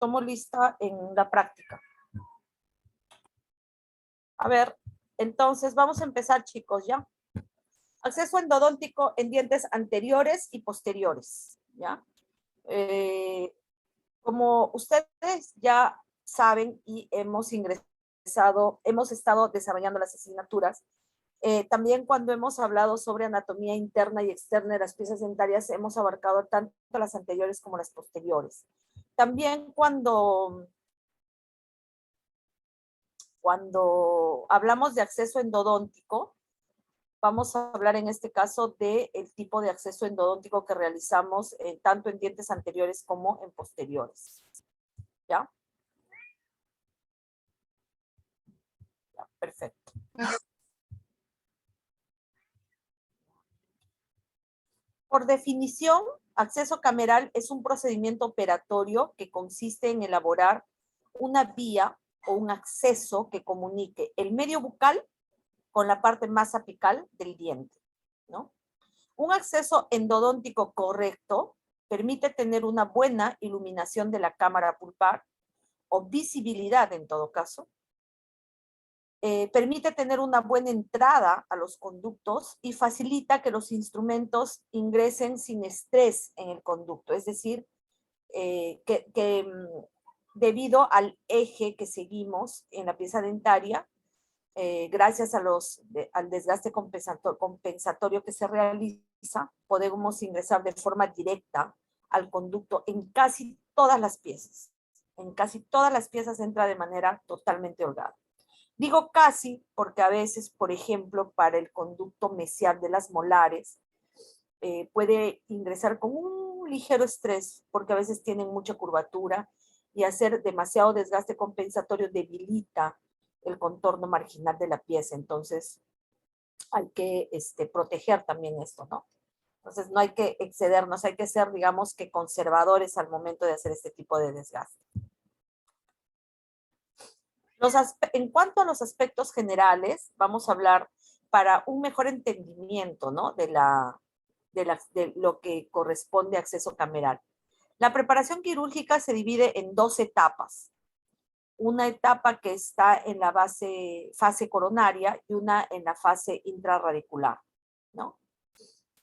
tomo lista en la práctica. A ver, entonces vamos a empezar, chicos, ¿ya? Acceso endodóntico en dientes anteriores y posteriores, ¿ya? Como ustedes ya saben y hemos estado desarrollando las asignaturas, también cuando hemos hablado sobre anatomía interna y externa de las piezas dentarias, hemos abarcado tanto las anteriores como las posteriores. También cuando hablamos de acceso endodóntico, vamos a hablar en este caso del tipo de acceso endodóntico que realizamos tanto en dientes anteriores como en posteriores. ¿Ya? Ya, perfecto. Por definición, acceso cameral es un procedimiento operatorio que consiste en elaborar una vía o un acceso que comunique el medio bucal con la parte más apical del diente, ¿no? Un acceso endodóntico correcto permite tener una buena iluminación de la cámara pulpar o visibilidad en todo caso. Permite tener una buena entrada a los conductos y facilita que los ingresen sin estrés en el conducto, es decir, debido al eje que seguimos en la pieza dentaria, gracias al desgaste compensatorio que se realiza, podemos ingresar de forma directa al conducto en casi todas las piezas. En casi todas las piezas entra de manera totalmente holgada. Digo casi porque a veces, por ejemplo, para el conducto mesial de las molares, puede ingresar con un ligero estrés porque a veces tienen mucha curvatura y hacer demasiado desgaste compensatorio debilita el contorno marginal de la pieza. Entonces, hay que proteger también esto, ¿no? Entonces, no hay que excedernos, hay que ser, digamos, que conservadores al momento de hacer este tipo de desgaste. En cuanto a los aspectos generales, vamos a hablar para un mejor entendimiento, ¿no? de lo que corresponde a acceso cameral. La preparación quirúrgica se divide en 2 etapas. Una etapa que está en la fase coronaria y una en la fase intraradicular, ¿no?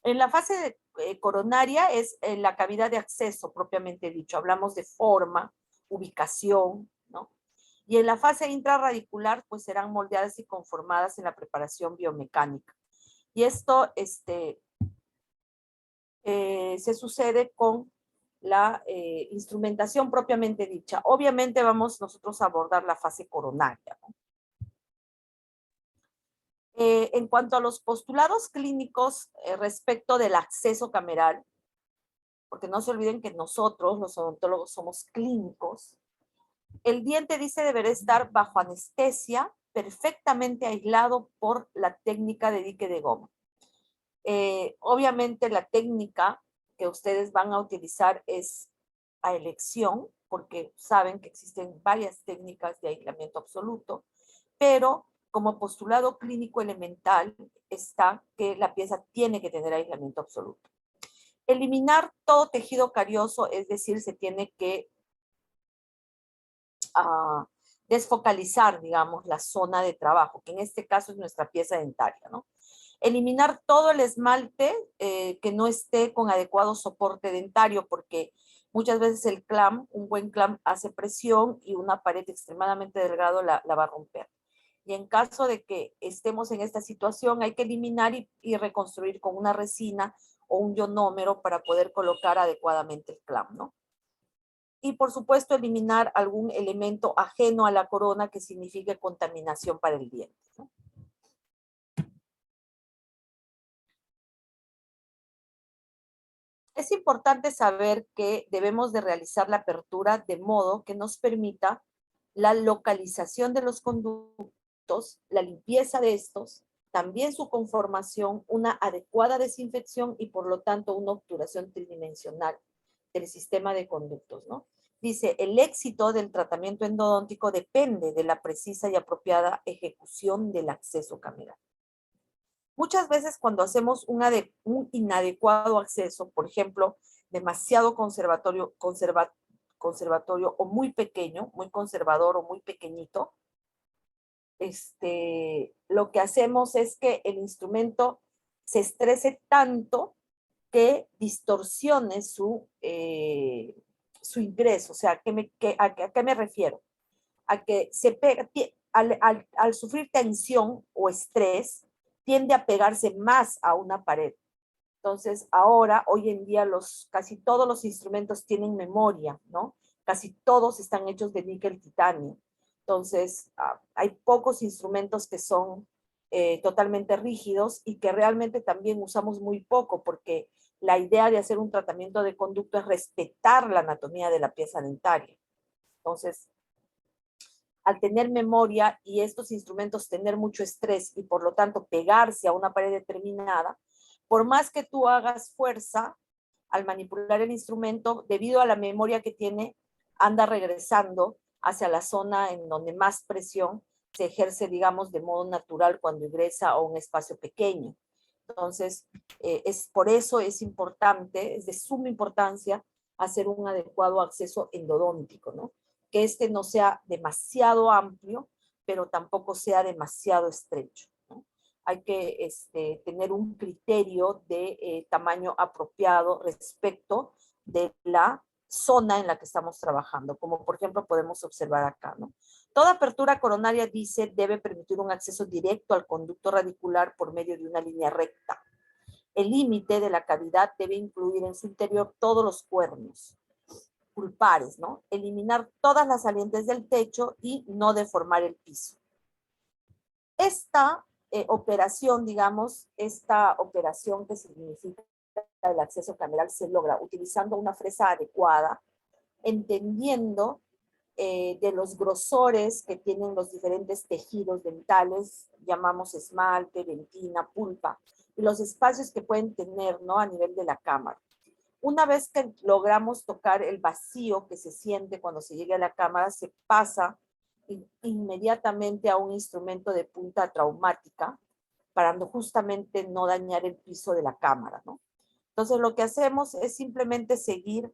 En la fase coronaria es la cavidad de acceso propiamente dicho. Hablamos de forma, ubicación, ¿no? Y en la fase intraradicular, pues serán moldeadas y conformadas en la preparación biomecánica. Y esto se sucede con la instrumentación propiamente dicha. Obviamente vamos nosotros a abordar la fase coronaria, ¿no? En cuanto a los postulados clínicos respecto del acceso cameral, porque no se olviden que nosotros, los odontólogos, somos clínicos, el diente dice deberá estar bajo anestesia, perfectamente aislado por la técnica de dique de goma. Obviamente la técnica que ustedes van a utilizar es a elección, porque saben que existen varias técnicas de aislamiento absoluto, pero como postulado clínico elemental está que la pieza tiene que tener aislamiento absoluto. Eliminar todo tejido carioso, es decir, se tiene que desfocalizar, digamos, la zona de trabajo, que en este caso es nuestra pieza dentaria, ¿no? Eliminar todo el esmalte que no esté con adecuado soporte dentario, porque muchas veces el clam, un buen clam hace presión y una pared extremadamente delgada la va a romper. Y en caso de que estemos en esta situación, hay que eliminar y reconstruir con una resina o un ionómero para poder colocar adecuadamente el clam, ¿no? Y por supuesto eliminar algún elemento ajeno a la corona que signifique contaminación para el diente, ¿no? Es importante saber que debemos de realizar la apertura de modo que nos permita la localización de los conductos, la limpieza de estos, también su conformación, una adecuada desinfección y por lo tanto una obturación tridimensional del sistema de conductos, ¿no? Dice, el éxito del tratamiento endodóntico depende de la precisa y apropiada ejecución del acceso cameral. Muchas veces cuando hacemos un inadecuado acceso, por ejemplo, demasiado conservatorio o muy pequeño, muy conservador o muy pequeñito, lo que hacemos es que el instrumento se estrese tanto que distorsione su ingreso. O sea, ¿a qué me refiero? A que se pega, al sufrir tensión o estrés, tiende a pegarse más a una pared. Entonces, ahora, hoy en día, casi todos los instrumentos tienen memoria, ¿no? Casi todos están hechos de níquel titanio. Entonces, hay pocos instrumentos que son totalmente rígidos y que realmente también usamos muy poco, porque la idea de hacer un tratamiento de conducto es respetar la anatomía de la pieza dentaria. Entonces, al tener memoria y estos instrumentos tener mucho estrés y por lo tanto pegarse a una pared determinada, por más que tú hagas fuerza al manipular el instrumento, debido a la memoria que tiene, anda regresando hacia la zona en donde más presión se ejerce, digamos, de modo natural cuando ingresa a un espacio pequeño. Entonces, por eso es importante, es de suma importancia hacer un adecuado acceso endodóntico, ¿no? Que no sea demasiado amplio, pero tampoco sea demasiado estrecho, ¿no? Hay que tener un criterio de tamaño apropiado respecto de la zona en la que estamos trabajando, como por ejemplo podemos observar acá, ¿no? Toda apertura coronaria, dice, debe permitir un acceso directo al conducto radicular por medio de una línea recta. El límite de la cavidad debe incluir en su interior todos los cuernos pulpares, ¿no? Eliminar todas las salientes del techo y no deformar el piso. Esta operación, digamos, esta operación que significa el acceso cameral se logra utilizando una fresa adecuada, entendiendo de los grosores que tienen los diferentes tejidos dentales, llamamos esmalte, dentina, pulpa, y los espacios que pueden tener, ¿no? A nivel de la cámara. Una vez que logramos tocar el vacío que se siente cuando se llega a la cámara, se pasa inmediatamente a un instrumento de punta traumática para justamente no dañar el piso de la cámara, ¿no? Entonces, lo que hacemos es simplemente seguir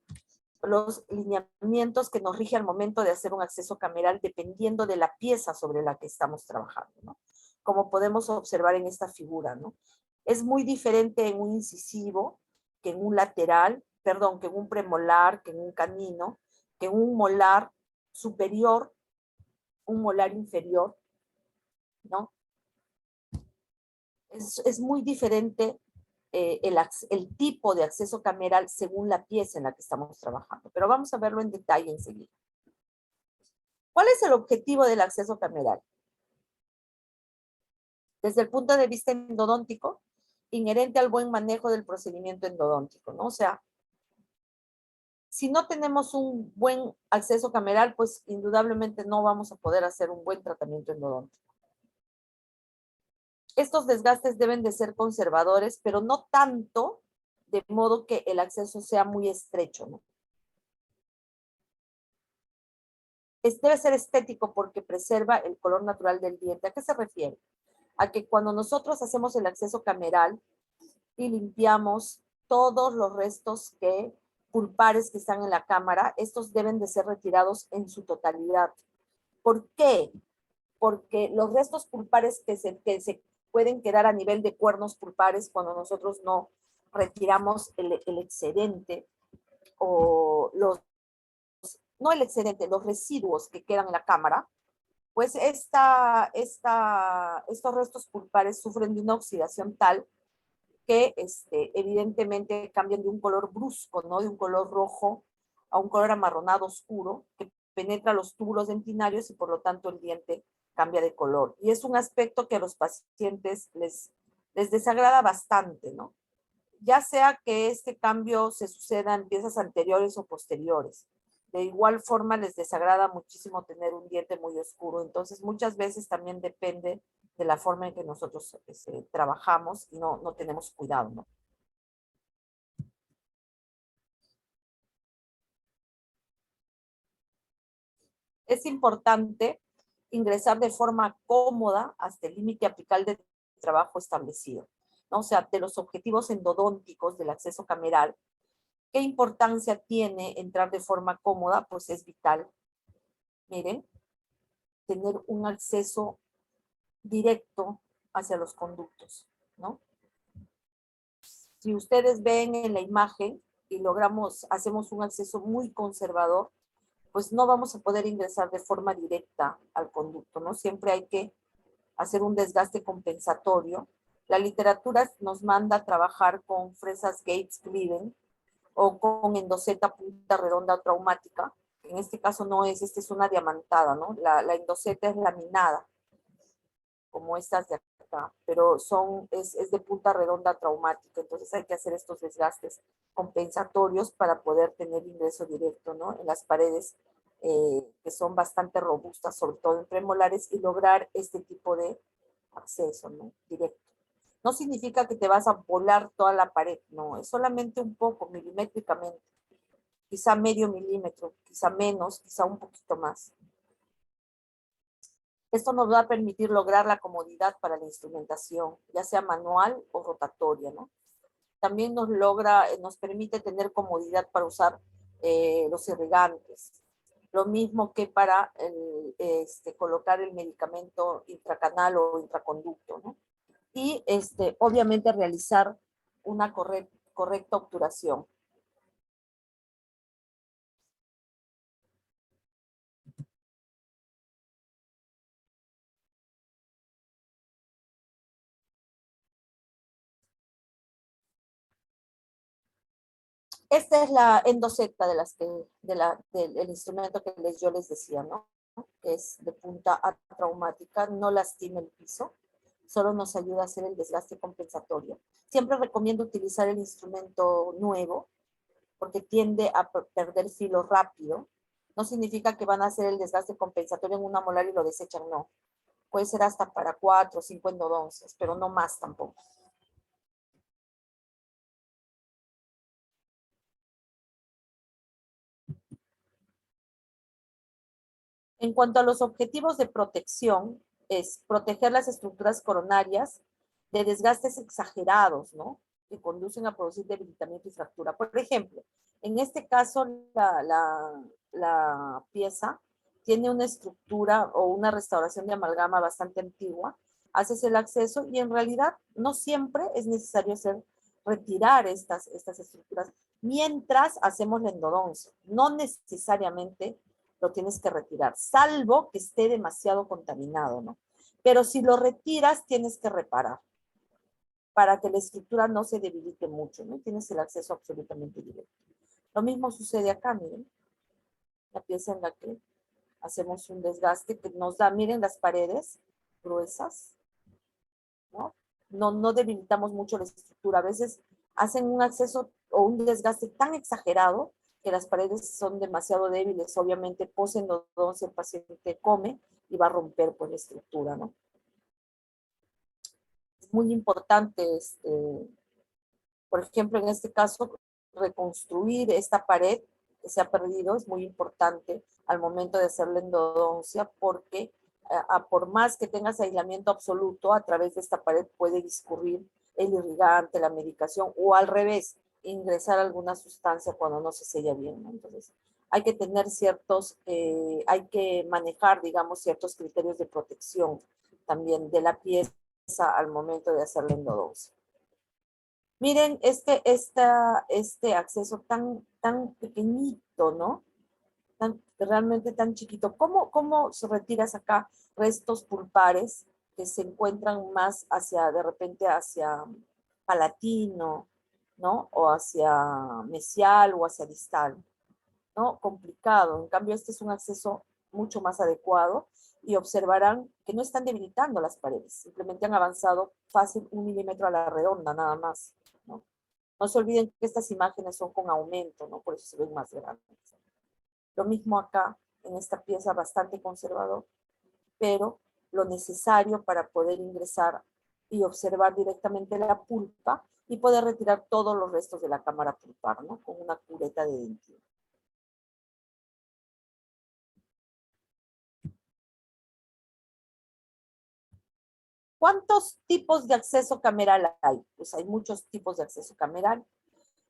los lineamientos que nos rigen al momento de hacer un acceso cameral dependiendo de la pieza sobre la que estamos trabajando, ¿no? Como podemos observar en esta figura, ¿no? Es muy diferente en un incisivo que en un lateral, perdón, que en un premolar, que en un canino, que en un molar superior, un molar inferior, ¿no? Es muy diferente el tipo de acceso cameral según la pieza en la que estamos trabajando. Pero vamos a verlo en detalle enseguida. ¿Cuál es el objetivo del acceso cameral? Desde el punto de vista endodóntico, inherente al buen manejo del procedimiento endodóntico, ¿no? O sea, si no tenemos un buen acceso cameral, pues indudablemente no vamos a poder hacer un buen tratamiento endodóntico. Estos desgastes deben de ser conservadores, pero no tanto de modo que el acceso sea muy estrecho, ¿no? Debe ser estético porque preserva el color natural del diente. ¿A qué se refiere? A que cuando nosotros hacemos el acceso cameral y limpiamos todos los restos pulpares que están en la cámara, estos deben de ser retirados en su totalidad. ¿Por qué? Porque los restos pulpares que se pueden quedar a nivel de cuernos pulpares cuando nosotros no retiramos el excedente o no el excedente, los residuos que quedan en la cámara, pues estos restos pulpares sufren de una oxidación tal que evidentemente cambian de un color brusco, ¿no? De un color rojo a un color amarronado oscuro que penetra los túbulos dentinarios y por lo tanto el diente cambia de color. Y es un aspecto que a los pacientes les desagrada bastante, ¿no? Ya sea que este cambio se suceda en piezas anteriores o posteriores. De igual forma les desagrada muchísimo tener un diente muy oscuro. Entonces muchas veces también depende de la forma en que nosotros trabajamos y no tenemos cuidado, ¿no? Es importante ingresar de forma cómoda hasta el límite apical de trabajo establecido, ¿no? O sea, de los objetivos endodónticos del acceso cameral, ¿Qué importancia tiene entrar de forma cómoda? Pues es vital. Miren, tener un acceso directo hacia los conductos, ¿no? Si ustedes ven en la imagen y hacemos un acceso muy conservador, pues no vamos a poder ingresar de forma directa al conducto, ¿no? Siempre hay que hacer un desgaste compensatorio. La literatura nos manda a trabajar con fresas Gates-Glidden o con endoseta punta redonda traumática. En este caso no es, esta es una diamantada, ¿no? La endoseta es laminada, como estas de acá, pero es de punta redonda traumática, entonces hay que hacer estos desgastes compensatorios para poder tener ingreso directo, ¿no? En las paredes que son bastante robustas, sobre todo en premolares, y lograr este tipo de acceso, ¿no? Directo. No significa que te vas a volar toda la pared, no, es solamente un poco, milimétricamente, quizá medio milímetro, quizá menos, quizá un poquito más. Esto nos va a permitir lograr la comodidad para la instrumentación, ya sea manual o rotatoria, ¿no? También nos permite tener comodidad para usar los irrigantes. Lo mismo que para colocar el medicamento intracanal o intraconducto, ¿no? Y obviamente realizar una correcta obturación. Esta es la endoseta del instrumento que yo les decía, ¿no? Que es de punta traumática, no lastima el piso, solo nos ayuda a hacer el desgaste compensatorio. Siempre recomiendo utilizar el instrumento nuevo, porque tiende a perder filo rápido. No significa que van a hacer el desgaste compensatorio en una molar y lo desechan, no. Puede ser hasta para 4 o 5 endodoncias, pero no más tampoco. En cuanto a los objetivos de protección, es proteger las estructuras coronarias de desgastes exagerados, ¿no? Que conducen a producir debilitamiento y fractura. Por ejemplo, en este caso, la pieza tiene una estructura o una restauración de amalgama bastante antigua, haces el acceso y en realidad no siempre es necesario retirar estas estructuras mientras hacemos la endodoncia. No necesariamente lo tienes que retirar, salvo que esté demasiado contaminado, ¿no? Pero si lo retiras, tienes que reparar para que la estructura no se debilite mucho, ¿no? Tienes el acceso absolutamente directo. Lo mismo sucede acá, miren, la pieza en la que hacemos un desgaste que nos da, miren las paredes gruesas, ¿no? No debilitamos mucho la estructura. A veces hacen un acceso o un desgaste tan exagerado que las paredes son demasiado débiles. Obviamente, posendodoncia, el paciente come y va a romper pues, la estructura, ¿no? Es muy importante, por ejemplo, en este caso, reconstruir esta pared que se ha perdido es muy importante al momento de hacer la endodoncia porque por más que tengas aislamiento absoluto, a través de esta pared puede discurrir el irrigante, la medicación o al revés, ingresar alguna sustancia cuando no se sella bien, ¿no? Entonces, hay que tener hay que manejar, digamos, ciertos criterios de protección también de la pieza al momento de hacer la endodoncia. Miren este acceso tan pequeñito, ¿no? Realmente tan chiquito. ¿Cómo se retiras acá restos pulpares que se encuentran más de repente hacia palatino, ¿no? O hacia mesial o hacia distal, ¿no? Complicado. En cambio, este es un acceso mucho más adecuado y observarán que no están debilitando las paredes, simplemente han avanzado fácil 1 milímetro a la redonda, nada más, ¿no? No se olviden que estas imágenes son con aumento, ¿no? Por eso se ven más grandes. Lo mismo acá, en esta pieza bastante conservador, pero lo necesario para poder ingresar y observar directamente la pulpa y poder retirar todos los restos de la cámara pulpar, ¿no? Con una cureta de dentina. ¿Cuántos tipos de acceso cameral hay? Pues hay muchos tipos de acceso cameral.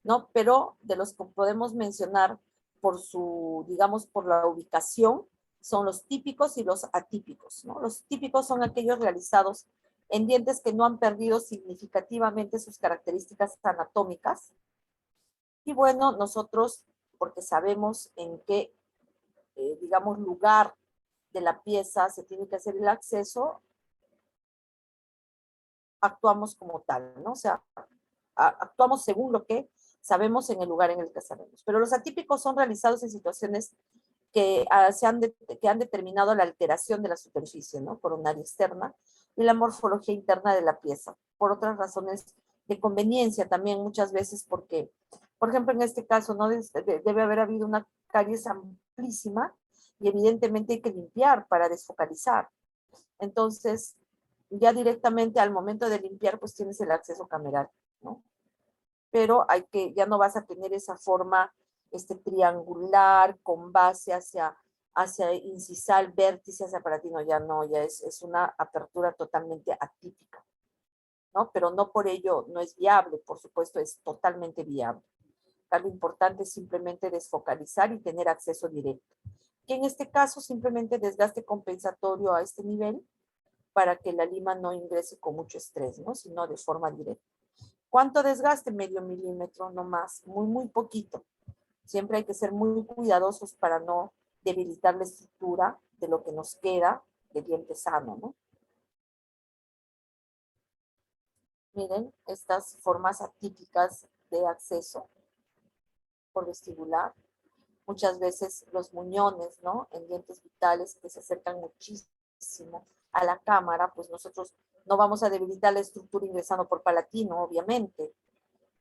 ¿no? Pero de los que podemos mencionar por su, digamos, por la ubicación, son los típicos y los atípicos, ¿no? Los típicos son aquellos realizados en dientes que no han perdido significativamente sus características anatómicas. Y bueno, nosotros, porque sabemos en qué, digamos, lugar de la pieza se tiene que hacer el acceso, actuamos como tal, ¿no? O sea, actuamos según lo que sabemos en el lugar en el que sabemos. Pero los atípicos son realizados en situaciones que, que han determinado la alteración de la superficie, ¿no? Coronaria externa y la morfología interna de la pieza, por otras razones de conveniencia también muchas veces porque, por ejemplo, en este caso, ¿no? Debe haber habido una caries amplísima y evidentemente hay que limpiar para desfocalizar. Entonces, ya directamente al momento de limpiar, pues tienes el acceso cameral, ¿no? Pero ya no vas a tener esa forma triangular con base hacia incisal, vértice hacia palatino, ya no, ya es una apertura totalmente atípica, ¿no? Pero no por ello no es viable, por supuesto, es totalmente viable. Lo importante es simplemente desfocalizar y tener acceso directo. Que en este caso simplemente desgaste compensatorio a este nivel para que la lima no ingrese con mucho estrés, ¿no? Sino de forma directa. ¿Cuánto desgaste? Medio milímetro, no más, muy, muy poquito. Siempre hay que ser muy cuidadosos para no debilitar la estructura de lo que nos queda de diente sano, ¿no? Miren estas formas atípicas de acceso por vestibular. Muchas veces los muñones, ¿no? En dientes vitales que se acercan muchísimo a la cámara, pues nosotros no vamos a debilitar la estructura ingresando por palatino, obviamente.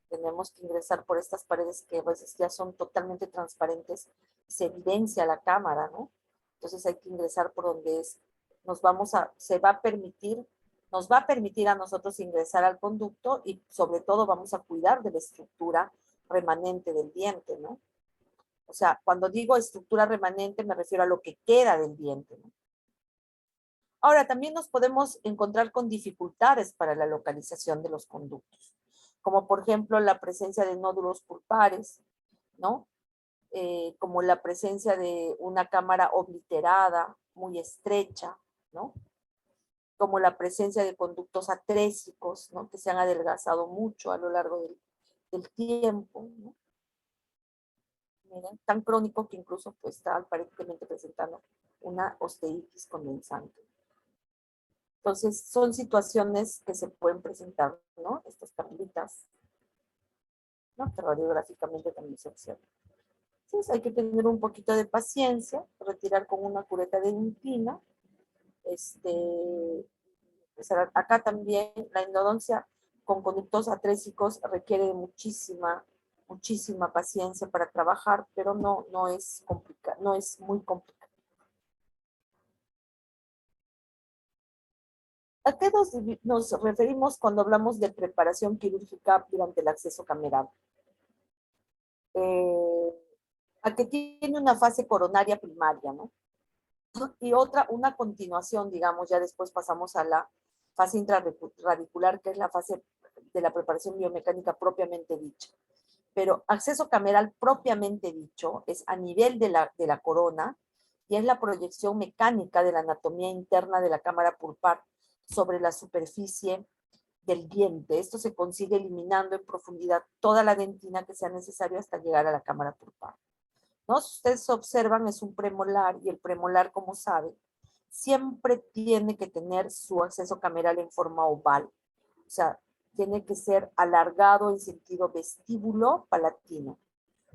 Tenemos que ingresar por estas paredes que a veces ya son totalmente transparentes, se evidencia la cámara, ¿no? Entonces hay que ingresar por donde nos va a permitir a nosotros ingresar al conducto y sobre todo vamos a cuidar de la estructura remanente del diente, ¿no? O sea, cuando digo estructura remanente me refiero a lo que queda del diente, ¿no? Ahora, también nos podemos encontrar con dificultades para la localización de los conductos, como por ejemplo la presencia de nódulos pulpares, ¿no? Como la presencia de una cámara obliterada, muy estrecha, ¿no? Como la presencia de conductos atrésicos, ¿no? Que se han adelgazado mucho a lo largo del tiempo, ¿no? Miren, tan crónico que incluso pues, está aparentemente presentando una osteitis condensante. Entonces, son situaciones que se pueden presentar, ¿no? Estas tablitas, ¿no? Que radiográficamente también se observan. Entonces, hay que tener un poquito de paciencia, retirar con una cureta de dentina. Pues acá también la endodoncia con conductos atrésicos requiere de muchísima paciencia para trabajar, pero no es complicado, no es muy complicado. ¿A qué nos referimos cuando hablamos de preparación quirúrgica durante el acceso cameral? Eh, a que tiene una fase coronaria primaria, ¿no? Y otra, una continuación, digamos, ya después pasamos a la fase intraradicular, que es la fase de la preparación biomecánica propiamente dicha. Pero acceso cameral propiamente dicho es a nivel de la corona y es la proyección mecánica de la anatomía interna de la cámara pulpar sobre la superficie del diente. Esto se consigue eliminando en profundidad toda la dentina que sea necesaria hasta llegar a la cámara pulpar, ¿no? Si ustedes observan, es un premolar y el premolar, como saben, siempre tiene que tener su acceso cameral en forma oval. O sea, tiene que ser alargado en sentido vestíbulo palatino.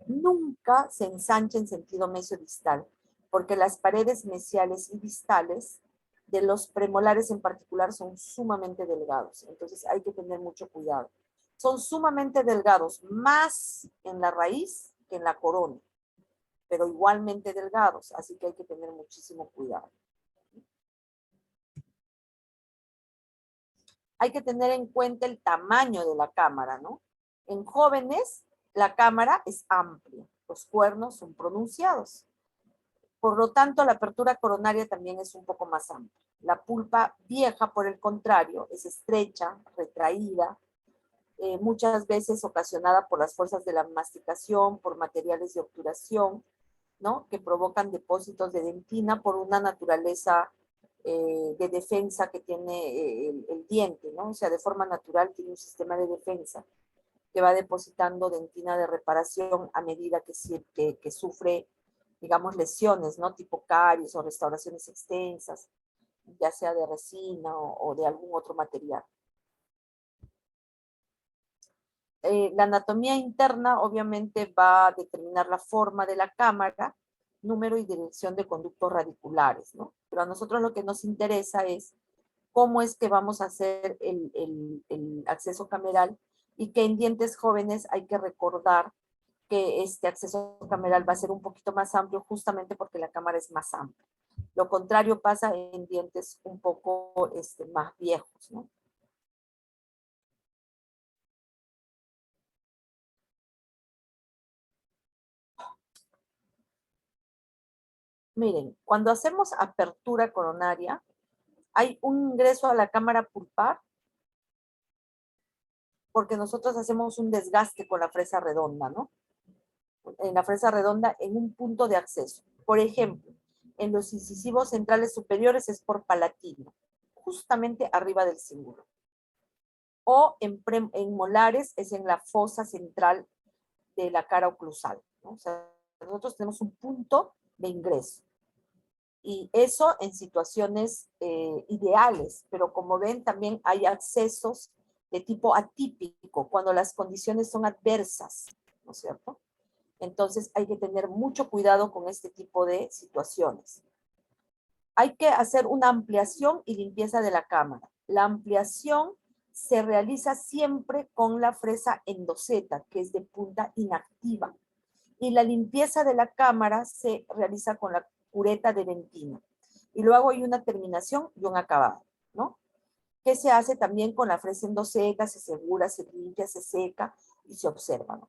Nunca se ensancha en sentido mesodistal, porque las paredes mesiales y distales de los premolares en particular son sumamente delgados. Entonces hay que tener mucho cuidado. Son sumamente delgados, más en la raíz que en la corona, pero igualmente delgados, así que hay que tener muchísimo cuidado. Hay que tener en cuenta el tamaño de la cámara, ¿no? En jóvenes, la cámara es amplia, los cuernos son pronunciados. Por lo tanto, la apertura coronaria también es un poco más amplia. La pulpa vieja, por el contrario, es estrecha, retraída, muchas veces ocasionada por las fuerzas de la masticación, por materiales de obturación, ¿no? Que provocan depósitos de dentina por una naturaleza de defensa que tiene el diente, ¿no? O sea, de forma natural tiene un sistema de defensa que va depositando dentina de reparación a medida que sufre, digamos, lesiones, ¿no? Tipo caries o restauraciones extensas, ya sea de resina o de algún otro material. La anatomía interna obviamente va a determinar la forma de la cámara, número y dirección de conductos radiculares, ¿no? Pero a nosotros lo que nos interesa es cómo es que vamos a hacer el acceso cameral y que en dientes jóvenes hay que recordar que este acceso cameral va a ser un poquito más amplio justamente porque la cámara es más amplia. Lo contrario pasa en dientes un poco más viejos, ¿no? Miren, cuando hacemos apertura coronaria, hay un ingreso a la cámara pulpar porque nosotros hacemos un desgaste con la fresa redonda, ¿no? En la fresa redonda en un punto de acceso. Por ejemplo, en los incisivos centrales superiores es por palatino, justamente arriba del cíngulo. O en molares es en la fosa central de la cara oclusal, ¿no? O sea, nosotros tenemos un punto de ingreso. Y eso en situaciones ideales, pero como ven también hay accesos de tipo atípico, cuando las condiciones son adversas, ¿no es cierto? Entonces hay que tener mucho cuidado con este tipo de situaciones. Hay que hacer una ampliación y limpieza de la cámara. La ampliación se realiza siempre con la fresa endoseta, que es de punta inactiva. Y la limpieza de la cámara se realiza con la cureta de dentina. Y luego hay una terminación y un acabado, ¿no? Que se hace también con la fresa endoseta, se segura, se limpia, se seca y se observa, ¿no?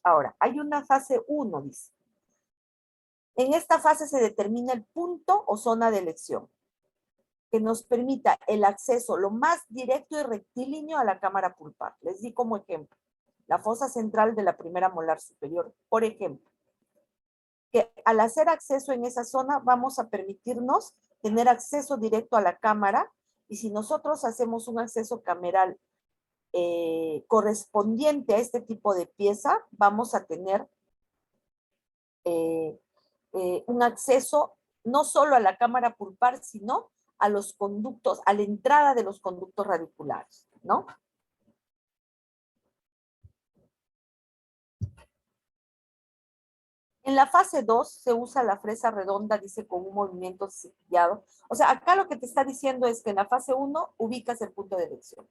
Ahora, hay una fase 1, dice. En esta fase se determina el punto o zona de elección que nos permita el acceso lo más directo y rectilíneo a la cámara pulpar. Les di como ejemplo la fosa central de la primera molar superior, por ejemplo, que al hacer acceso en esa zona vamos a permitirnos tener acceso directo a la cámara y si nosotros hacemos un acceso cameral correspondiente a este tipo de pieza, vamos a tener eh, un acceso no solo a la cámara pulpar, sino a los conductos, a la entrada de los conductos radiculares, ¿no? En la fase 2 se usa la fresa redonda, dice, con un movimiento cepillado. O sea, acá lo que te está diciendo es que en la fase 1 ubicas el punto de elección.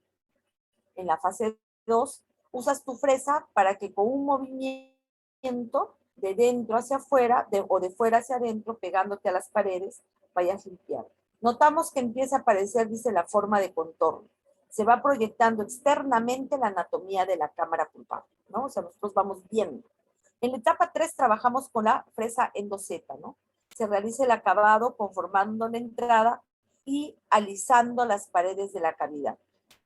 En la fase 2 usas tu fresa para que con un movimiento de dentro hacia afuera o de fuera hacia adentro, pegándote a las paredes, vayas limpiando. Notamos que empieza a aparecer, dice, la forma de contorno. Se va proyectando externamente la anatomía de la cámara pulpar, ¿no? O sea, nosotros vamos viendo. En la etapa 3 trabajamos con la fresa endoseta, ¿no? Se realiza el acabado conformando la entrada y alisando las paredes de la cavidad.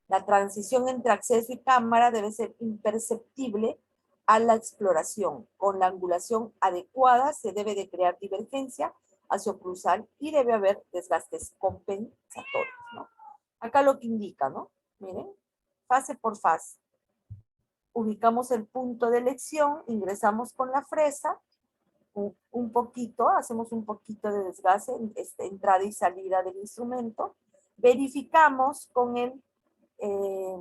La transición entre acceso y cámara debe ser imperceptible a la exploración. Con la angulación adecuada se debe de crear divergencia hacia oclusal y debe haber desgastes compensatorios, ¿no? Acá lo que indica, ¿no? Miren, fase por fase. Ubicamos el punto de elección, ingresamos con la fresa, un poquito, hacemos un poquito de desgaste, entrada y salida del instrumento, verificamos con el eh,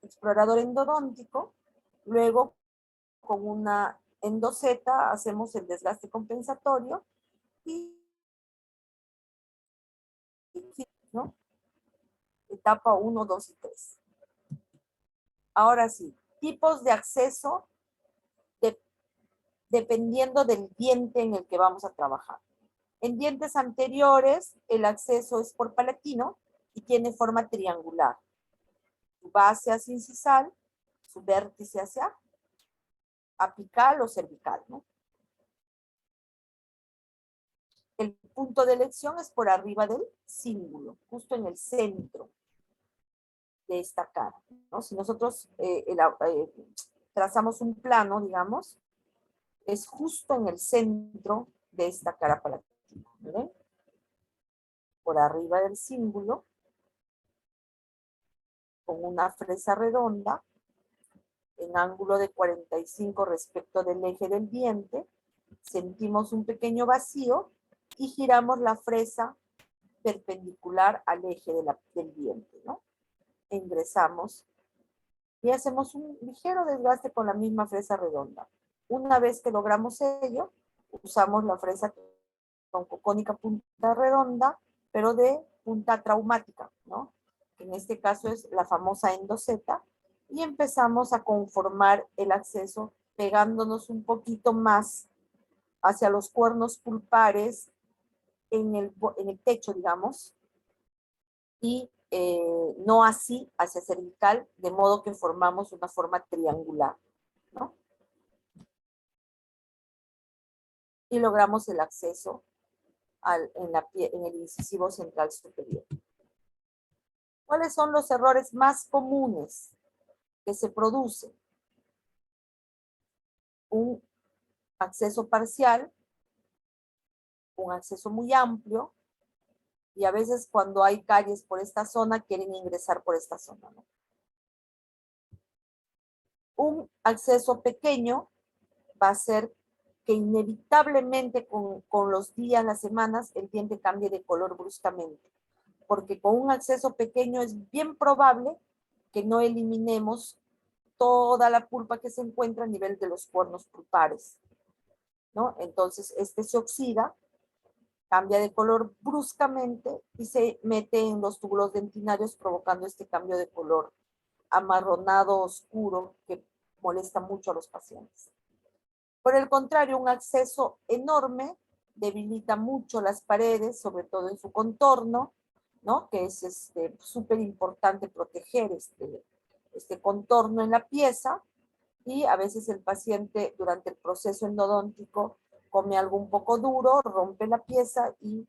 explorador endodóntico, luego con una endoseta hacemos el desgaste compensatorio y, ¿no? Etapa 1, 2 y 3. Ahora sí, tipos de acceso de, dependiendo del diente en el que vamos a trabajar. En dientes anteriores, el acceso es por palatino y tiene forma triangular. Su base hacia incisal, su vértice hacia apical o cervical, ¿no? El punto de elección es por arriba del cíngulo, justo en el centro de esta cara, ¿no? Si nosotros trazamos un plano, digamos, es justo en el centro de esta cara palatina, ¿ven? Por arriba del cíngulo, con una fresa redonda, en ángulo de 45 respecto del eje del diente, sentimos un pequeño vacío y giramos la fresa perpendicular al eje del diente, ¿no? Ingresamos y hacemos un ligero desgaste con la misma fresa redonda. Una vez que logramos ello, usamos la fresa troncocónica punta redonda, pero de punta traumática, ¿no? Que en este caso es la famosa endoseta, y empezamos a conformar el acceso pegándonos un poquito más hacia los cuernos pulpares en el techo, digamos, y no así hacia cervical, de modo que formamos una forma triangular, ¿no? Y logramos el acceso en el incisivo central superior. ¿Cuáles son los errores más comunes que se producen? Un acceso parcial, un acceso muy amplio, y a veces cuando hay calles por esta zona quieren ingresar por esta zona, ¿no? Un acceso pequeño va a ser que inevitablemente con los días, las semanas, el diente cambie de color bruscamente, porque con un acceso pequeño es bien probable que no eliminemos toda la pulpa que se encuentra a nivel de los cuernos pulpares, ¿no? Entonces, este se oxida, cambia de color bruscamente y se mete en los túbulos dentinarios, provocando este cambio de color amarronado oscuro que molesta mucho a los pacientes. Por el contrario, un acceso enorme debilita mucho las paredes, sobre todo en su contorno, ¿no? Que es súper importante proteger este contorno en la pieza, y a veces el paciente durante el proceso endodóntico come algo un poco duro, rompe la pieza y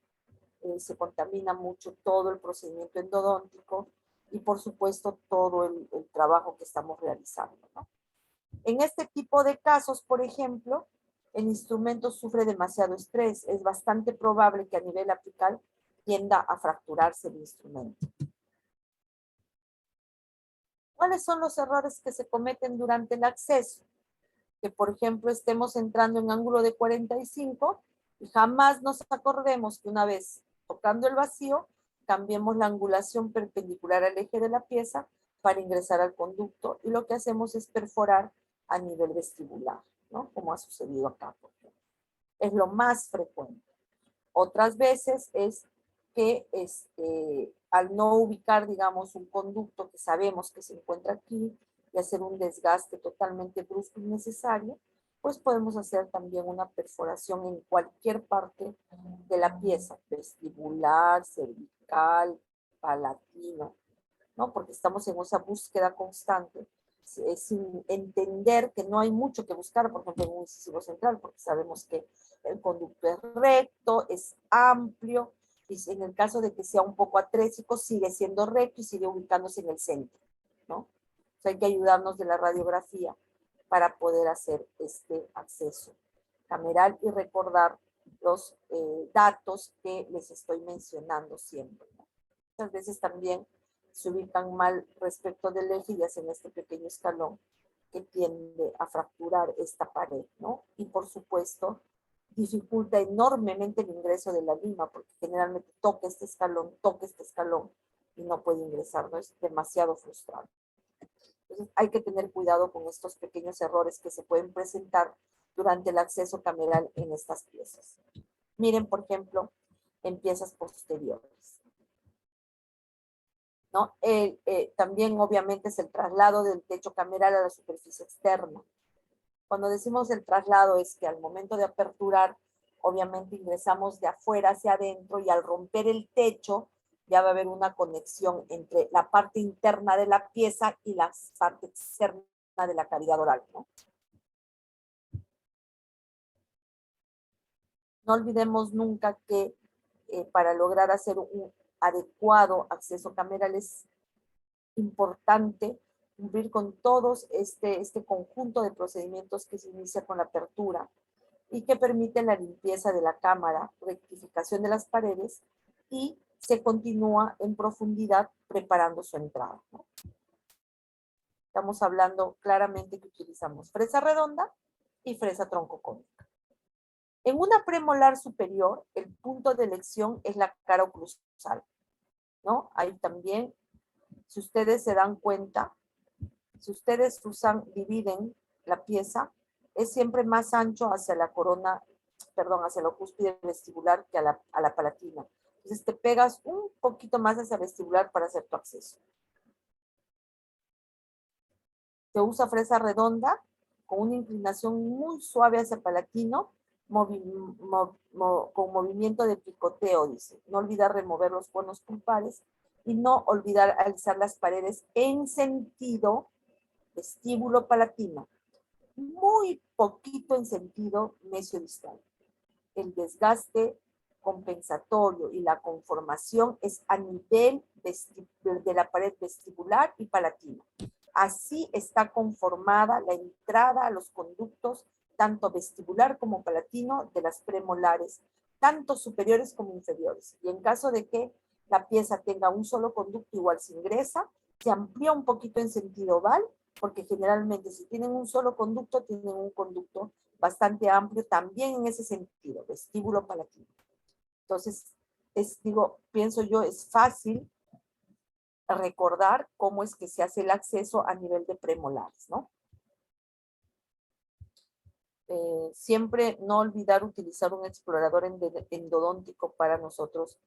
se contamina mucho todo el procedimiento endodóntico y por supuesto todo el trabajo que estamos realizando, ¿no? En este tipo de casos, por ejemplo, el instrumento sufre demasiado estrés. Es bastante probable que a nivel apical tienda a fracturarse el instrumento. ¿Cuáles son los errores que se cometen durante el acceso? Que, por ejemplo, estemos entrando en ángulo de 45 y jamás nos acordemos que una vez tocando el vacío, cambiemos la angulación perpendicular al eje de la pieza para ingresar al conducto, y lo que hacemos es perforar a nivel vestibular, ¿no? Como ha sucedido acá, por ejemplo. Es lo más frecuente. Otras veces es que al no ubicar, digamos, un conducto que sabemos que se encuentra aquí y hacer un desgaste totalmente brusco y innecesario, pues podemos hacer también una perforación en cualquier parte de la pieza, vestibular, cervical, palatino, ¿no? Porque estamos en esa búsqueda constante, sin entender que no hay mucho que buscar, por ejemplo, en un incisivo central, porque sabemos que el conducto es recto, es amplio, y en el caso de que sea un poco atrésico, sigue siendo recto y sigue ubicándose en el centro, ¿no? O sea, hay que ayudarnos de la radiografía para poder hacer este acceso cameral y recordar los datos que les estoy mencionando siempre, ¿no? Muchas veces también se ubican mal respecto del eje y hacen este pequeño escalón que tiende a fracturar esta pared, ¿no? Y por supuesto, dificulta enormemente el ingreso de la lima, porque generalmente toca este escalón y no puede ingresar, ¿no? Es demasiado frustrante. Entonces hay que tener cuidado con estos pequeños errores que se pueden presentar durante el acceso cameral en estas piezas. Miren, por ejemplo, en piezas posteriores, ¿no? También obviamente es el traslado del techo cameral a la superficie externa. Cuando decimos el traslado es que al momento de aperturar, obviamente ingresamos de afuera hacia adentro, y al romper el techo ya va a haber una conexión entre la parte interna de la pieza y la parte externa de la cavidad oral, ¿no? No olvidemos nunca que para lograr hacer un adecuado acceso cameral es importante cumplir con todos este conjunto de procedimientos que se inicia con la apertura y que permite la limpieza de la cámara, rectificación de las paredes y se continúa en profundidad preparando su entrada, ¿no? Estamos hablando claramente que utilizamos fresa redonda y fresa troncocónica. En una premolar superior, el punto de elección es la cara oclusal, ¿no? Ahí también, si ustedes se dan cuenta, si ustedes dividen la pieza, es siempre más ancho hacia la corona, perdón, hacia la cúspide vestibular que a la palatina. Entonces te pegas un poquito más hacia vestibular para hacer tu acceso. Se usa fresa redonda con una inclinación muy suave hacia el palatino, con movimiento de picoteo, dice. No olvidar remover los conos pulpares y no olvidar alzar las paredes en sentido vestíbulo palatino. Muy poquito en sentido mesiodistal. El desgaste compensatorio y la conformación es a nivel de la pared vestibular y palatina. Así está conformada la entrada a los conductos, tanto vestibular como palatino, de las premolares, tanto superiores como inferiores. Y en caso de que la pieza tenga un solo conducto, igual se ingresa, se amplía un poquito en sentido oval, porque generalmente si tienen un solo conducto, tienen un conducto bastante amplio también en ese sentido, vestíbulo palatino. Entonces, pienso yo, es fácil recordar cómo es que se hace el acceso a nivel de premolares, ¿no? Siempre no olvidar utilizar un explorador endodóntico para nosotros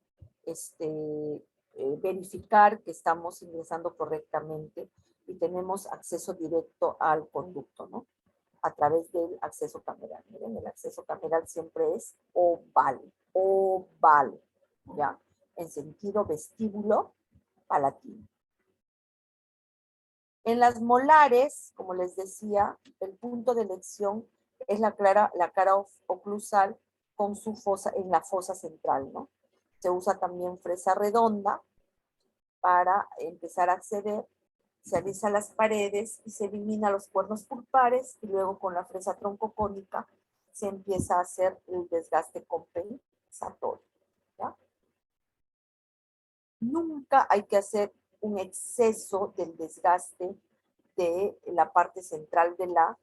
verificar que estamos ingresando correctamente y tenemos acceso directo al conducto, ¿no? A través del acceso cameral. Miren, el acceso cameral siempre es oval, ¿ya? En sentido vestíbulo palatino. En las molares, como les decía, el punto de elección es la cara oclusal con su fosa, en la fosa central, ¿no? Se usa también fresa redonda para empezar a acceder, se alisa las paredes y se elimina los cuernos pulpares y luego con la fresa troncocónica se empieza a hacer el desgaste compensatorio, ¿ya? Nunca hay que hacer un exceso del desgaste de la parte central de la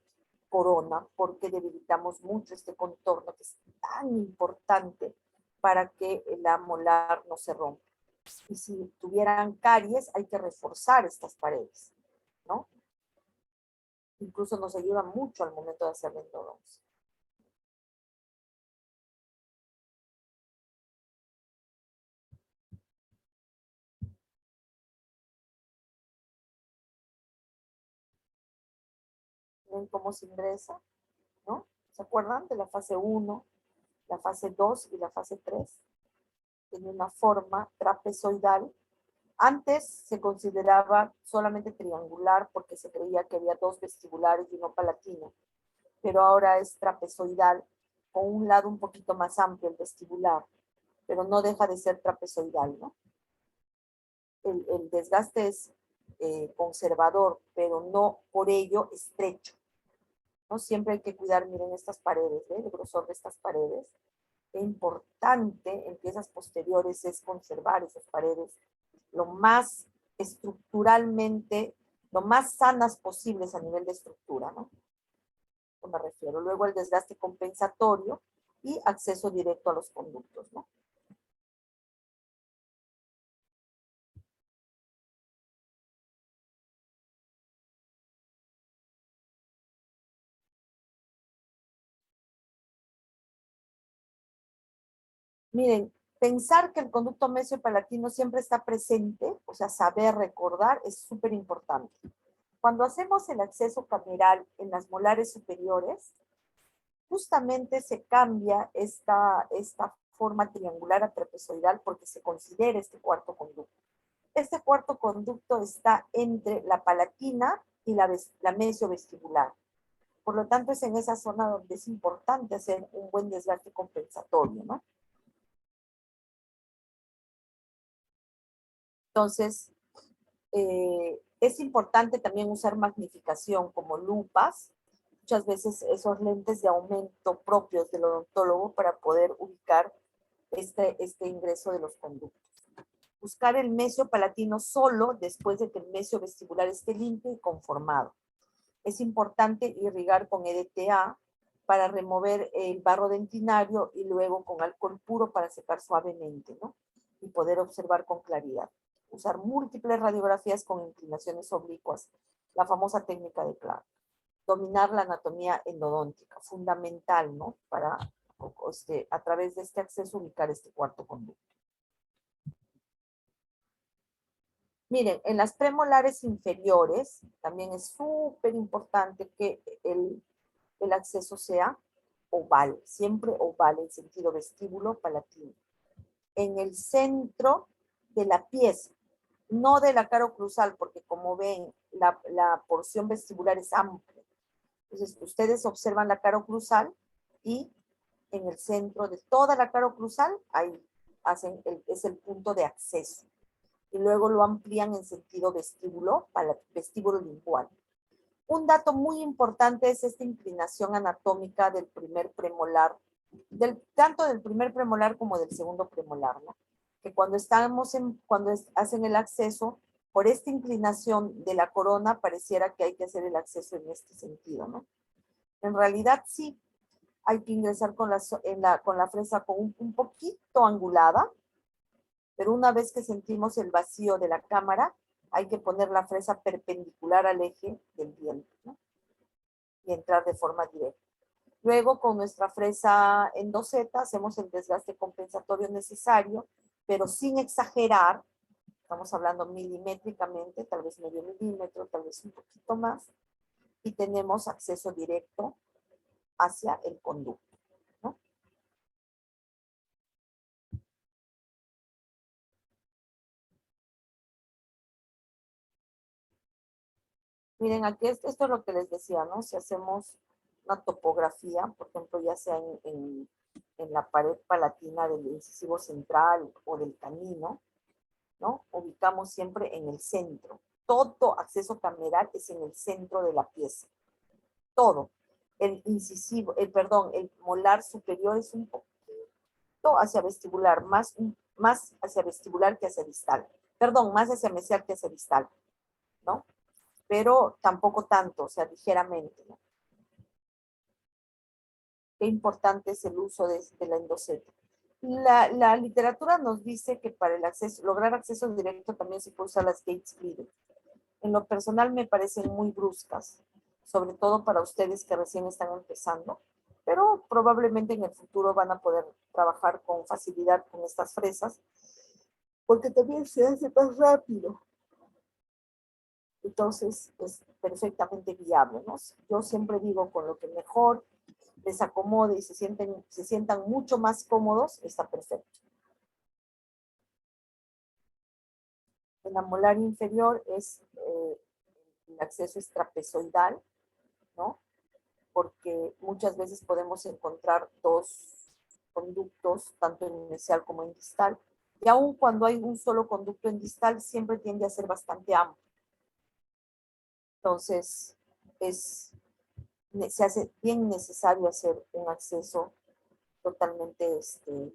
corona porque debilitamos mucho este contorno que es tan importante para que la molar no se rompa. Y si tuvieran caries, hay que reforzar estas paredes, ¿no? Incluso nos ayuda mucho al momento de hacer la endodoncia. ¿Ven cómo se ingresa? ¿No? ¿Se acuerdan de la fase 1, la fase 2 y la fase 3? Tiene una forma trapezoidal. Antes se consideraba solamente triangular porque se creía que había dos vestibulares y uno palatino, pero ahora es trapezoidal, con un lado un poquito más amplio, el vestibular, pero no deja de ser trapezoidal, ¿no? El desgaste es conservador, pero no por ello estrecho, ¿no? Siempre hay que cuidar, miren estas paredes, ¿eh? El grosor de estas paredes. Qué importante en piezas posteriores es conservar esas paredes lo más estructuralmente, lo más sanas posibles a nivel de estructura, ¿no? Me refiero. Luego el desgaste compensatorio y acceso directo a los conductos, ¿no? Miren, pensar que el conducto mesiopalatino siempre está presente, o sea, saber recordar, es súper importante. Cuando hacemos el acceso cameral en las molares superiores, justamente se cambia esta forma triangular a trapezoidal porque se considera este cuarto conducto. Este cuarto conducto está entre la palatina y la mesiovestibular. Por lo tanto, es en esa zona donde es importante hacer un buen desgaste compensatorio, ¿no? Entonces, Es importante también usar magnificación como lupas, muchas veces esos lentes de aumento propios del odontólogo para poder ubicar este ingreso de los conductos. Buscar el mesio palatino solo después de que el mesio vestibular esté limpio y conformado. Es importante irrigar con EDTA para remover el barro dentinario y luego con alcohol puro para secar suavemente, ¿no? Y poder observar con claridad. Usar múltiples radiografías con inclinaciones oblicuas, la famosa técnica de Clark. Dominar la anatomía endodóntica, fundamental, ¿no? Para a través de este acceso ubicar este cuarto conducto. Miren, en las premolares inferiores también es súper importante que el acceso sea oval, siempre oval en sentido vestíbulo palatino. En el centro de la pieza, no de la caroclusal, porque como ven, la porción vestibular es amplia. Entonces, ustedes observan la caroclusal y en el centro de toda la caroclusal, ahí es el punto de acceso. Y luego lo amplían en sentido vestíbulo, vestíbulo lingual. Un dato muy importante es esta inclinación anatómica del primer premolar, tanto del primer premolar como del segundo premolar, ¿no? Que cuando hacen el acceso, por esta inclinación de la corona, pareciera que hay que hacer el acceso en este sentido, ¿no? En realidad sí, hay que ingresar con la fresa con un poquito angulada, pero una vez que sentimos el vacío de la cámara, hay que poner la fresa perpendicular al eje del diente, ¿no? Y entrar de forma directa. Luego, con nuestra fresa endoseta, hacemos el desgaste compensatorio necesario, pero sin exagerar. Estamos hablando milimétricamente, tal vez medio milímetro, tal vez un poquito más. Y tenemos acceso directo hacia el conducto, ¿no? Miren, aquí esto es lo que les decía, ¿no? Si hacemos una topografía, por ejemplo, ya sea en la pared palatina del incisivo central o del canino, ¿no? Ubicamos siempre en el centro. Todo acceso cameral es en el centro de la pieza. Todo. El incisivo, el molar superior es un poquito hacia vestibular, más hacia vestibular que hacia distal. Perdón, más hacia mesial que hacia distal, ¿no? Pero tampoco tanto, o sea, ligeramente, ¿no? Qué importante es el uso de la endoseta. La literatura nos dice que para el acceso, lograr acceso directo también se puede usar las gate splitters. En lo personal me parecen muy bruscas, sobre todo para ustedes que recién están empezando, pero probablemente en el futuro van a poder trabajar con facilidad con estas fresas, porque también se hace más rápido. Entonces, es perfectamente viable, ¿no? Yo siempre digo, con lo que mejor les acomode y se sientan mucho más cómodos, está perfecto. En la molar inferior el acceso es trapezoidal, ¿no? Porque muchas veces podemos encontrar dos conductos, tanto en mesial como en distal, y aun cuando hay un solo conducto en distal, siempre tiende a ser bastante amplio. Entonces, se hace bien necesario hacer un acceso totalmente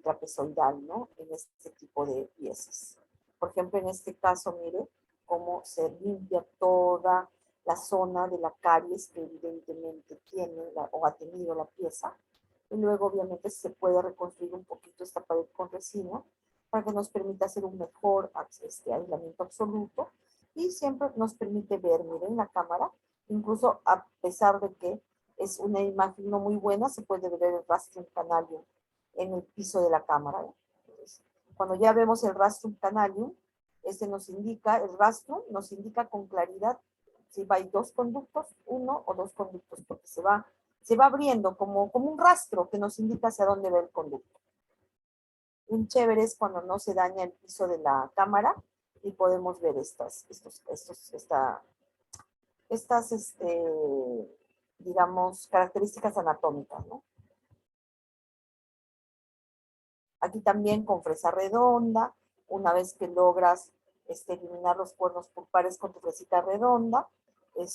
trapezoidal, ¿no? En este tipo de piezas. Por ejemplo, en este caso, mire cómo se limpia toda la zona de la caries que evidentemente tiene o ha tenido la pieza. Y luego, obviamente, se puede reconstruir un poquito esta pared con resina para que nos permita hacer un mejor aislamiento absoluto y siempre nos permite ver, miren, la cámara, incluso a pesar de que es una imagen no muy buena, se puede ver el rastrum canalium en el piso de la cámara. Entonces, cuando ya vemos el rastrum canalium, el rastrum nos indica con claridad si hay dos conductos, uno o dos conductos, porque se va abriendo como un rastro que nos indica hacia dónde va el conducto. Un chévere es cuando no se daña el piso de la cámara y podemos ver estas, digamos, características anatómicas, ¿no? Aquí también con fresa redonda, una vez que logras eliminar los cuernos pulpares con tu fresita redonda, y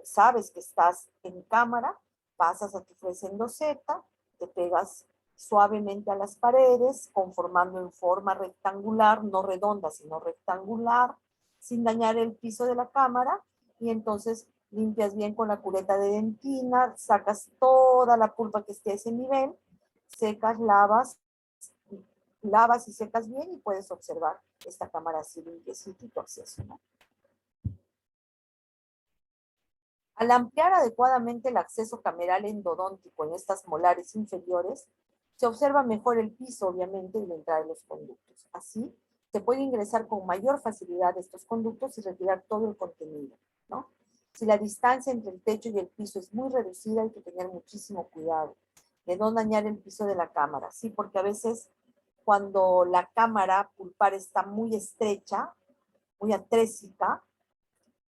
sabes que estás en cámara, pasas a tu fresa en loseta, te pegas suavemente a las paredes, conformando en forma rectangular, no redonda, sino rectangular, sin dañar el piso de la cámara, y entonces limpias bien con la cureta de dentina, sacas toda la pulpa que esté a ese nivel, secas, lavas y secas bien y puedes observar esta cámara así limpiecita y tu acceso, ¿no? Al ampliar adecuadamente el acceso cameral endodóntico en estas molares inferiores, se observa mejor el piso, obviamente, y la entrada de los conductos. Así, se puede ingresar con mayor facilidad estos conductos y retirar todo el contenido, ¿no? Si la distancia entre el techo y el piso es muy reducida, hay que tener muchísimo cuidado de no dañar el piso de la cámara, ¿sí? Porque a veces cuando la cámara pulpar está muy estrecha, muy atrésica,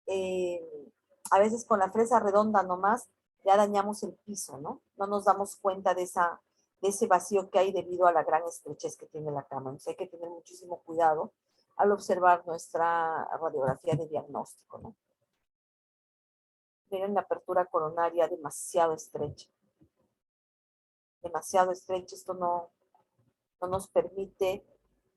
eh, a veces con la fresa redonda nomás ya dañamos el piso, ¿no? No nos damos cuenta de ese vacío que hay debido a la gran estrechez que tiene la cámara. Entonces hay que tener muchísimo cuidado al observar nuestra radiografía de diagnóstico, ¿no? Miren la apertura coronaria demasiado estrecha. Demasiado estrecha. Esto no nos permite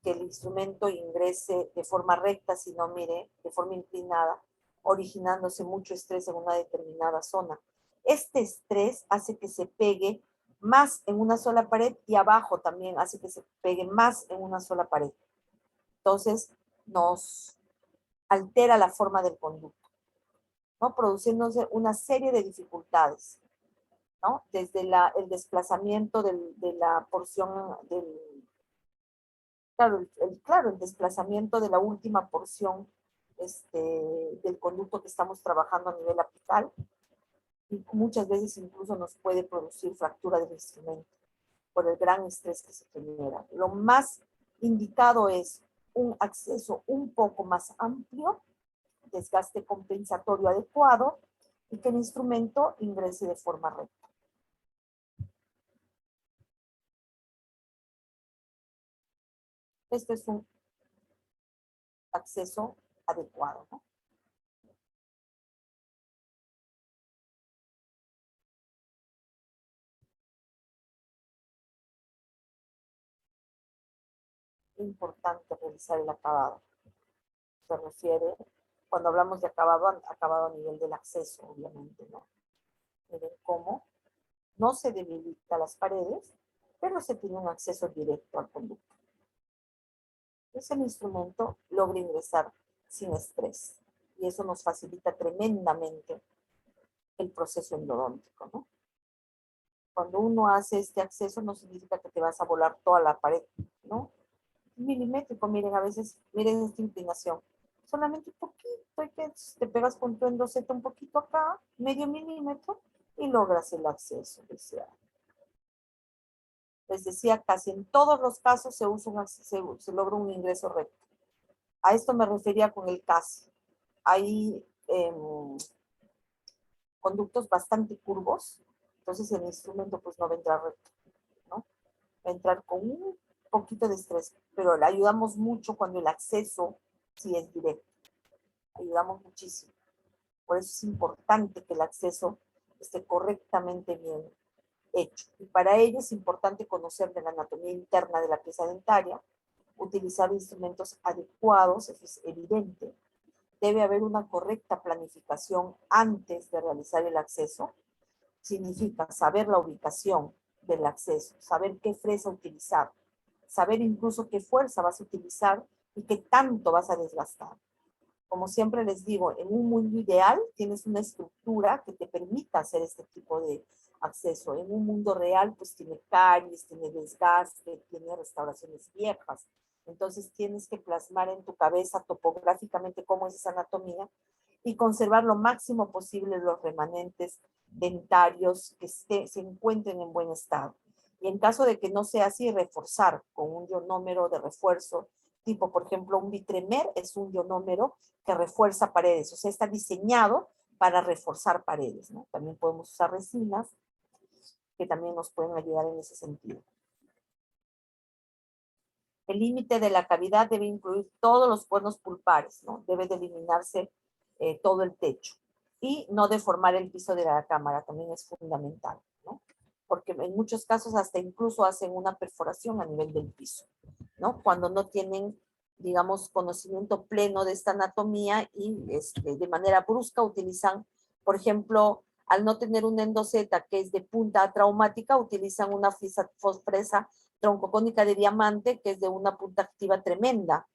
que el instrumento ingrese de forma recta, sino, mire, de forma inclinada, originándose mucho estrés en una determinada zona. Este estrés hace que se pegue más en una sola pared y abajo también hace que se pegue más en una sola pared. Entonces, nos altera la forma del conducto, ¿no? Produciéndose una serie de dificultades, ¿no? Desde el desplazamiento de la porción claro, el desplazamiento de la última porción del conducto que estamos trabajando a nivel apical, y muchas veces incluso nos puede producir fractura del instrumento por el gran estrés que se genera. Lo más indicado es un acceso un poco más amplio, desgaste compensatorio adecuado y que el instrumento ingrese de forma recta. Este es un acceso adecuado, ¿no? Importante realizar el acabado. Se refiere, cuando hablamos de acabado, acabado a nivel del acceso, obviamente, ¿no? Miren cómo no se debilita las paredes, pero se tiene un acceso directo al conducto. Entonces el instrumento logra ingresar sin estrés y eso nos facilita tremendamente el proceso endodóntico, ¿no? Cuando uno hace este acceso no significa que te vas a volar toda la pared, ¿no? Milimétrico, miren, a veces, miren esta inclinación. Solamente un poquito, y que te pegas con tu endoseta un poquito acá, medio milímetro, y logras el acceso deseado. Les decía, casi en todos los casos se logra un ingreso recto. A esto me refería con el casi. Hay conductos bastante curvos, entonces el instrumento pues no va a entrar recto, ¿no? Va a entrar con un poquito de estrés, pero le ayudamos mucho cuando el acceso sí es directo. Ayudamos muchísimo. Por eso es importante que el acceso esté correctamente bien hecho. Y para ello es importante conocer de la anatomía interna de la pieza dentaria, utilizar instrumentos adecuados, eso es evidente. Debe haber una correcta planificación antes de realizar el acceso. Significa saber la ubicación del acceso, saber qué fresa utilizar, saber incluso qué fuerza vas a utilizar y qué tanto vas a desgastar. Como siempre les digo, en un mundo ideal tienes una estructura que te permita hacer este tipo de acceso. En un mundo real, pues tiene caries, tiene desgaste, tiene restauraciones viejas. Entonces tienes que plasmar en tu cabeza topográficamente cómo es esa anatomía y conservar lo máximo posible los remanentes dentarios que se encuentren en buen estado. Y en caso de que no sea así, reforzar con un ionómero de refuerzo, tipo, por ejemplo, un Vitremer es un ionómero que refuerza paredes, o sea, está diseñado para reforzar paredes, ¿no? También podemos usar resinas que también nos pueden ayudar en ese sentido. El límite de la cavidad debe incluir todos los conos pulpares, ¿no? Debe de eliminarse todo el techo. Y no deformar el piso de la cámara, también es fundamental, ¿no? Porque en muchos casos hasta incluso hacen una perforación a nivel del piso, ¿no? Cuando no tienen, digamos, conocimiento pleno de esta anatomía y de manera brusca utilizan, por ejemplo, al no tener una endoseta que es de punta traumática, utilizan una fresa troncocónica de diamante que es de una punta activa tremenda.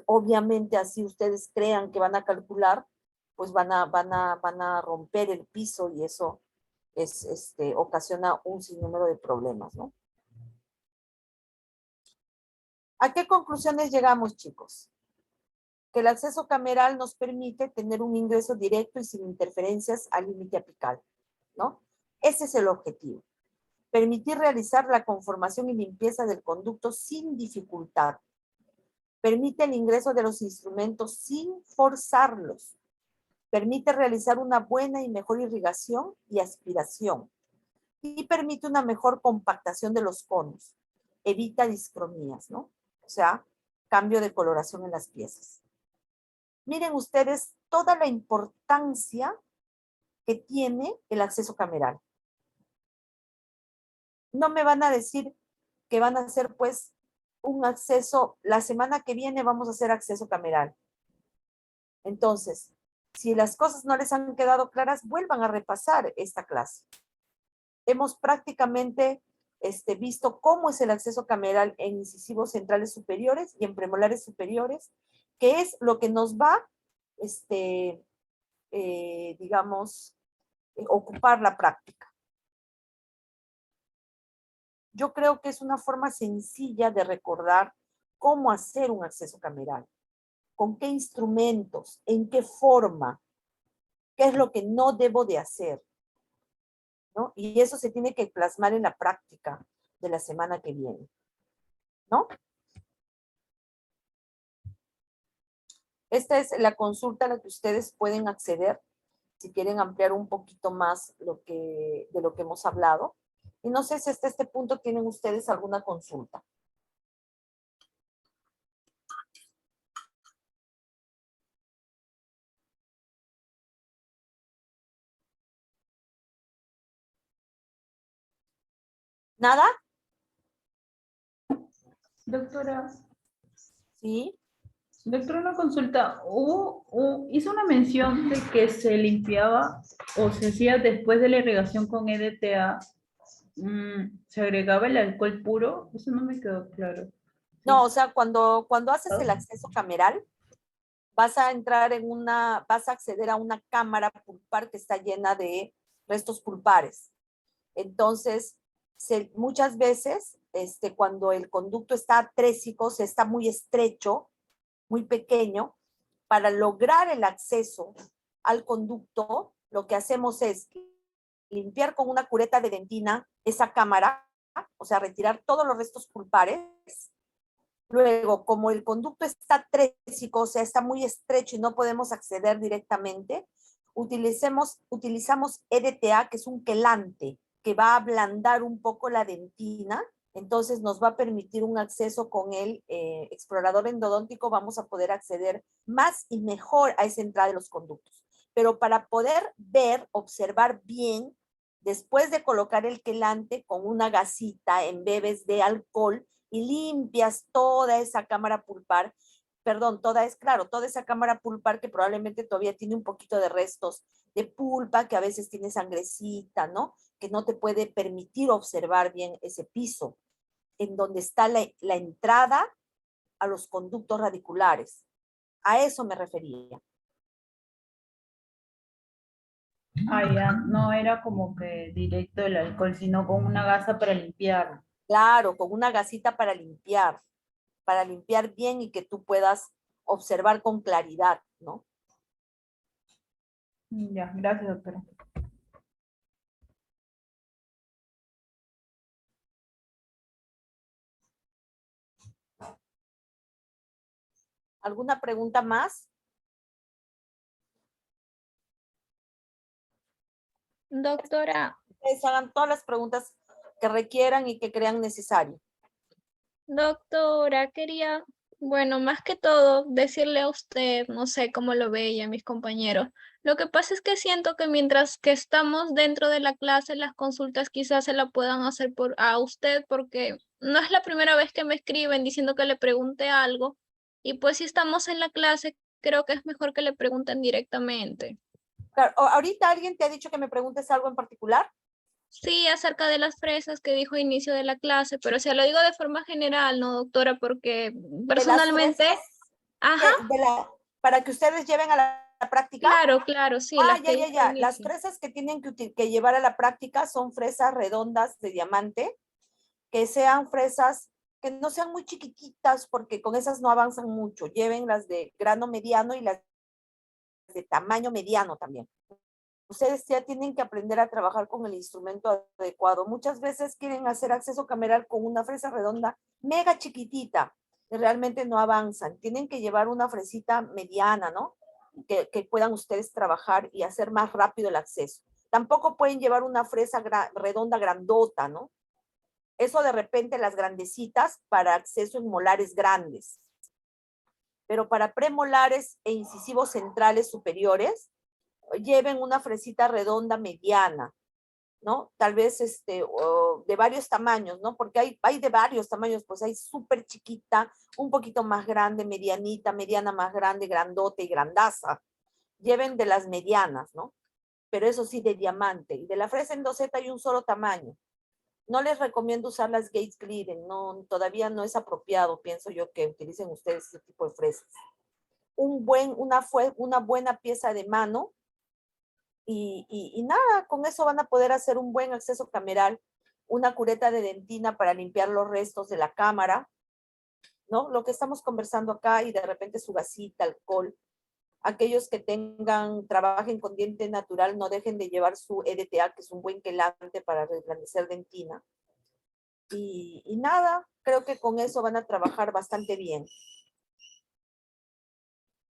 Obviamente así ustedes crean que van a calcular, pues van a romper el piso y eso ocasiona un sinnúmero de problemas, ¿no? ¿A qué conclusiones llegamos, chicos? Que el acceso cameral nos permite tener un ingreso directo y sin interferencias al límite apical, ¿no? Ese es el objetivo. Permitir realizar la conformación y limpieza del conducto sin dificultad. Permite el ingreso de los instrumentos sin forzarlos. Permite realizar una buena y mejor irrigación y aspiración. Y permite una mejor compactación de los conos. Evita discromías, ¿no? O sea, cambio de coloración en las piezas. Miren ustedes toda la importancia que tiene el acceso cameral. No me van a decir que van a hacer pues un acceso, la semana que viene vamos a hacer acceso cameral. Entonces, si las cosas no les han quedado claras, vuelvan a repasar esta clase. Hemos prácticamente visto cómo es el acceso cameral en incisivos centrales superiores y en premolares superiores, que es lo que nos va, digamos, ocupar la práctica. Yo creo que es una forma sencilla de recordar cómo hacer un acceso cameral, con qué instrumentos, en qué forma, qué es lo que no debo de hacer, ¿no? Y eso se tiene que plasmar en la práctica de la semana que viene, ¿no? Esta es la consulta a la que ustedes pueden acceder si quieren ampliar un poquito más de lo que hemos hablado. Y no sé si hasta este punto tienen ustedes alguna consulta. ¿Nada? Doctora, Sí. doctora, una consulta. Hizo una mención de que se limpiaba o se hacía después de la irrigación con EDTA. ¿Se agregaba el alcohol puro? Eso no me quedó claro. No, Sí. o sea, cuando haces el acceso cameral, vas a acceder a una cámara pulpar que está llena de restos pulpares. Entonces, muchas veces, cuando el conducto está atrésico, se está muy estrecho, muy pequeño, para lograr el acceso al conducto, lo que hacemos es limpiar con una cureta de dentina esa cámara, o sea, retirar todos los restos pulpares. Luego, como el conducto está trésico, o sea, está muy estrecho y no podemos acceder directamente, utilizamos EDTA, que es un quelante, que va a ablandar un poco la dentina, entonces nos va a permitir un acceso con el explorador endodóntico, vamos a poder acceder más y mejor a esa entrada de los conductos. Pero para poder ver, observar bien, después de colocar el quelante con una gasita en bebes de alcohol, y limpias toda esa cámara pulpar, perdón, toda esa cámara pulpar que probablemente todavía tiene un poquito de restos de pulpa, que a veces tiene sangrecita, ¿no? Que no te puede permitir observar bien ese piso, en donde está la entrada a los conductos radiculares. A eso me refería. Ah, ya, no era como que directo el alcohol, sino con una gasa para limpiar. Claro, con una gasita para limpiar bien y que tú puedas observar con claridad, ¿no? Ya, gracias, doctora. ¿Alguna pregunta más? Doctora, Ustedes hagan todas las preguntas que requieran y que crean necesario. Doctora, quería, bueno, más que todo, decirle a usted, no sé cómo lo ve y a mis compañeros. Lo que pasa es que siento que mientras que estamos dentro de la clase, las consultas quizás se la puedan hacer a usted, porque no es la primera vez que me escriben diciendo que le pregunte algo. Y pues si estamos en la clase, creo que es mejor que le pregunten directamente. Claro, ¿ahorita alguien te ha dicho que me preguntes algo en particular? Sí, acerca de las fresas que dijo a inicio de la clase, pero se lo digo de forma general, ¿no, doctora? Porque De las personalmente, fresas ajá, para que ustedes lleven a la práctica. claro, claro, sí, Ah, las ya, que ya, dijo a ya. Las inicio. fresas que tienen que llevar a la práctica son fresas redondas de diamante, que sean fresas que no sean muy chiquititas, porque con esas no avanzan mucho. Lleven las de grano mediano y las de tamaño mediano también. Ustedes ya tienen que aprender a trabajar con el instrumento adecuado. Muchas veces quieren hacer acceso cameral con una fresa redonda mega chiquitita y realmente no avanzan. Tienen que llevar una fresita mediana, ¿no? Que puedan ustedes trabajar y hacer más rápido el acceso. Tampoco pueden llevar una fresa redonda grandota, ¿no? Eso de repente las grandecitas para acceso en molares grandes. Pero para premolares e incisivos centrales superiores, lleven una fresita redonda mediana, ¿no? Tal vez de varios tamaños, ¿no? Porque hay de varios tamaños, pues hay súper chiquita, un poquito más grande, medianita, mediana más grande, grandote y grandaza. Lleven de las medianas, ¿no? Pero eso sí, de diamante. Y de la fresa en doseta hay un solo tamaño. No les recomiendo usar las Gates Glidden, no, todavía no es apropiado, pienso yo, que utilicen ustedes ese tipo de fresas. Una buena pieza de mano y nada, con eso van a poder hacer un buen acceso cameral, una cureta de dentina para limpiar los restos de la cámara, ¿no? Lo que estamos conversando acá y de repente su gasita, alcohol. Aquellos que trabajen con diente natural, no dejen de llevar su EDTA, que es un buen quelante para reblandecer dentina. Y nada, creo que con eso van a trabajar bastante bien.